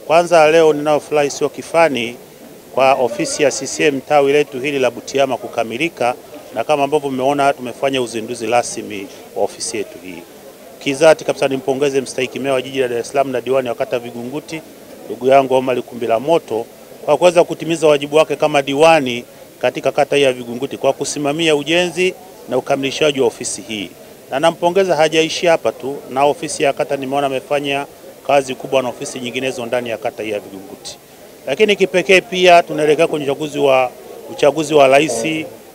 Kwanza leo ninaofurahi sio kifani kwa ofisi ya CCM tawi letu hili la Butiama kukamilika, na kama ambavyo mmeona tumefanya uzinduzi rasmi wa ofisi yetu hii. Kizati kabisa nimpongeze mstahiki meya wa jiji la Dar es Salaam na diwani wa kata Vingunguti ndugu yangu Omar Kumbila-Moto kwa kuweza kutimiza wajibu wake kama diwani katika kata hii ya Vingunguti kwa kusimamia ujenzi na ukamilishaji wa ofisi hii. Na nampongeza hajaishia hapa tu, na ofisi ya kata nimeona amefanya kazi kubwa na ofisi nyinginezo ndani ya kata hii ya Vingunguti. Lakini kipekee pia tunaelekea kwenye uchaguzi wa rais,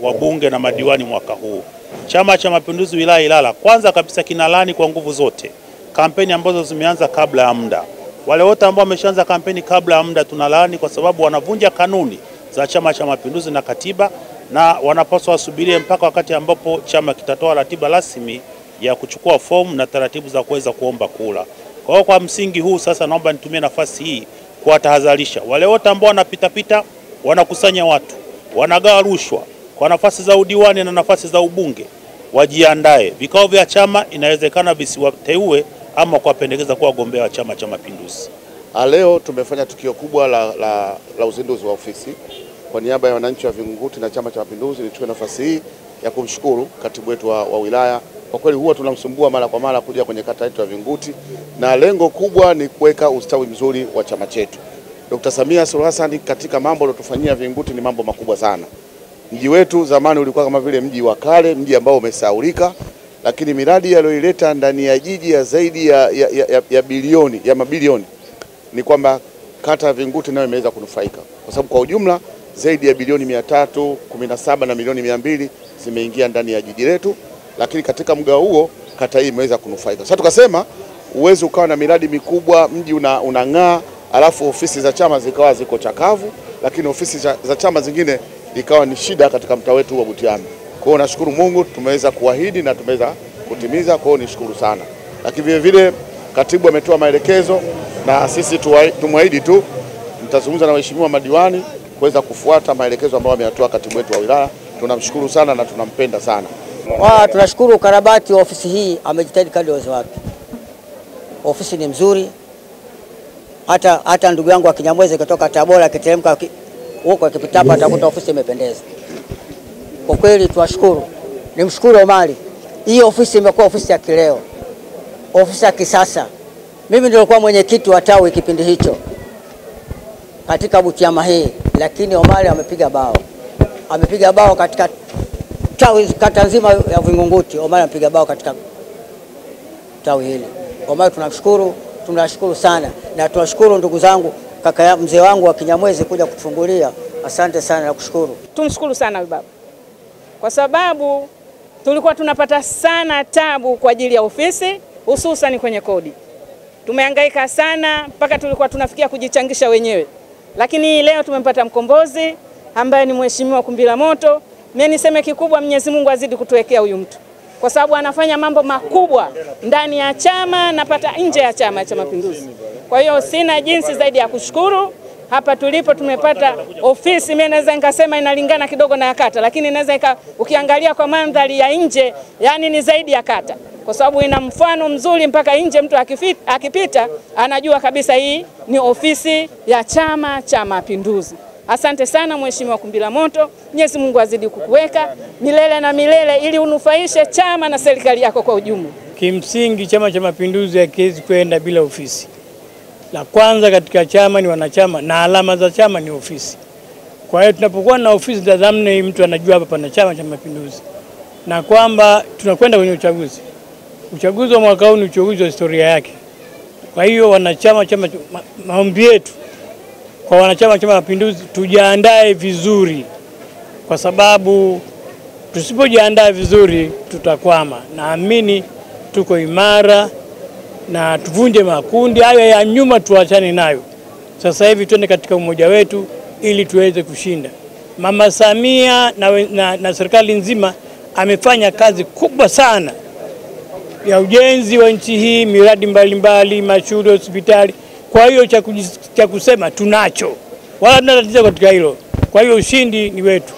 wa bunge na madiwani mwaka huu. Chama cha Mapinduzi wilaya Ilala kwanza kabisa kinalani kwa nguvu zote kampeni ambazo zimeanza kabla ya muda. Wale wote ambao wameshaanza kampeni kabla ya muda tunalani kwa sababu wanavunja kanuni za Chama cha Mapinduzi na katiba, na wanapaswa wasubirie mpaka wakati ambapo chama kitatoa ratiba rasmi ya kuchukua fomu na taratibu za kuweza kuomba kura. Kwa hiyo kwa msingi huu sasa naomba nitumie nafasi hii kuwatahadharisha wale wote ambao wanapita wanakusanya watu, wanagawa rushwa kwa nafasi za udiwani na nafasi za ubunge, wajiandae. Vikao vya chama inawezekana visiwateue ama kuwapendekeza kuwa wagombea wa Chama cha Mapinduzi. Leo tumefanya tukio kubwa la uzinduzi wa ofisi. Kwa niaba ya wananchi wa Vingunguti na Chama cha Mapinduzi nichukue nafasi hii ya kumshukuru katibu wetu wa wilaya. Kwa kweli huwa tunamsumbua mara kwa mara kuja kwenye kata yetu ya Vingunguti, na lengo kubwa ni kuweka ustawi mzuri wa chama chetu. Dr. Samia Suluhu Hassan katika mambo aliyotufanyia Vingunguti ni mambo makubwa sana. Mji wetu zamani ulikuwa kama vile mji wa kale, mji ambao umesahaulika, lakini miradi aliyoileta ndani ya jiji ya zaidi ya mabilioni ni kwamba kata ya Vingunguti nayo imeweza kunufaika, kwa sababu kwa ujumla zaidi ya bilioni 317 na milioni 200 zimeingia ndani ya jiji letu, lakini katika mgao huo kata hii imeweza kunufaika. Sasa tukasema uwezo ukawa na miradi mikubwa, mji unang'aa, alafu ofisi za chama zikawa ziko chakavu, lakini ofisi za chama zingine ikawa ni shida katika mtaa wetu wa Butiama. Kwa hiyo nashukuru Mungu tumeweza kuahidi na tumeweza kutimiza, kwa hiyo nishukuru sana. Lakini vile vile katibu ametoa maelekezo na sisi tumwahidi tu mtazungumza na waheshimiwa madiwani kuweza kufuata maelekezo ambayo ameyatoa katibu wetu wa wilaya. Tunamshukuru sana na tunampenda sana. Tunashukuru ukarabati wa ofisi hii, amejitahidi kadri uwezo wake. Ofisi ni mzuri. Hata ndugu yangu wa Kinyamwezi kutoka Tabora akiteremka huko akipita hapa atakuta ofisi imependeza. Kwa kweli tuwashukuru. Nimshukuru Omari. Hii ofisi imekuwa ofisi ya kileo, ofisi ya kisasa. Mimi nilikuwa mwenyekiti wa tawi kipindi hicho katika Butiama hii, lakini Omari amepiga bao. Amepiga bao katika tawi kata nzima ya Vingunguti. Omari amepiga bao katika tawi hili. Omari tunashukuru sana, na tunashukuru ndugu zangu, kaka mzee wangu wa Kinyamwezi kuja kutufungulia. Asante sana na kushukuru. Tumshukuru sana baba, kwa sababu tulikuwa tunapata sana tabu kwa ajili ya ofisi, hususan kwenye kodi. Tumehangaika sana mpaka tulikuwa tunafikia kujichangisha wenyewe, lakini leo tumempata mkombozi ambaye ni Mheshimiwa Kumbila-Moto. Mimi niseme kikubwa, Mwenyezi Mungu azidi kutuwekea huyu mtu, kwa sababu anafanya mambo makubwa ndani ya chama na pata nje ya Chama cha Mapinduzi. Kwa hiyo sina jinsi zaidi ya kushukuru. Hapa tulipo tumepata ofisi, mimi naweza nikasema inalingana kidogo na kata, lakini inaweza ukiangalia kwa mandhari ya nje, yani ni zaidi ya kata, kwa sababu ina mfano mzuri mpaka nje mtu akipita anajua kabisa hii ni ofisi ya Chama cha Mapinduzi. Asante sana Mheshimiwa Kumbila-Moto. Mwenyezi Mungu azidi kukuweka milele na milele ili unufaishe chama na serikali yako kwa ujumla. Kimsingi Chama cha Mapinduzi hakiwezi kwenda bila ofisi. La kwanza katika chama ni wanachama na alama za chama ni ofisi. Kwa hiyo tunapokuwa na ofisi za dhamna hii, mtu anajua hapa pana Chama cha Mapinduzi, na kwamba tunakwenda kwenye uchaguzi. Uchaguzi wa mwaka huu ni uchaguzi wa historia yake. Kwa hiyo wanachama maombi yetu kwa wanachama Chama cha Mapinduzi, tujiandae vizuri, kwa sababu tusipojiandaa vizuri tutakwama. Naamini tuko imara na tuvunje makundi hayo ya nyuma, tuachane nayo. Sasa hivi tuende katika umoja wetu ili tuweze kushinda. Mama Samia na serikali nzima amefanya kazi kubwa sana ya ujenzi wa nchi hii, miradi mbalimbali, mashule, hospitali. Kwa hiyo cha kusema tunacho, wala tuna tatizo katika hilo. Kwa hiyo ushindi ni wetu.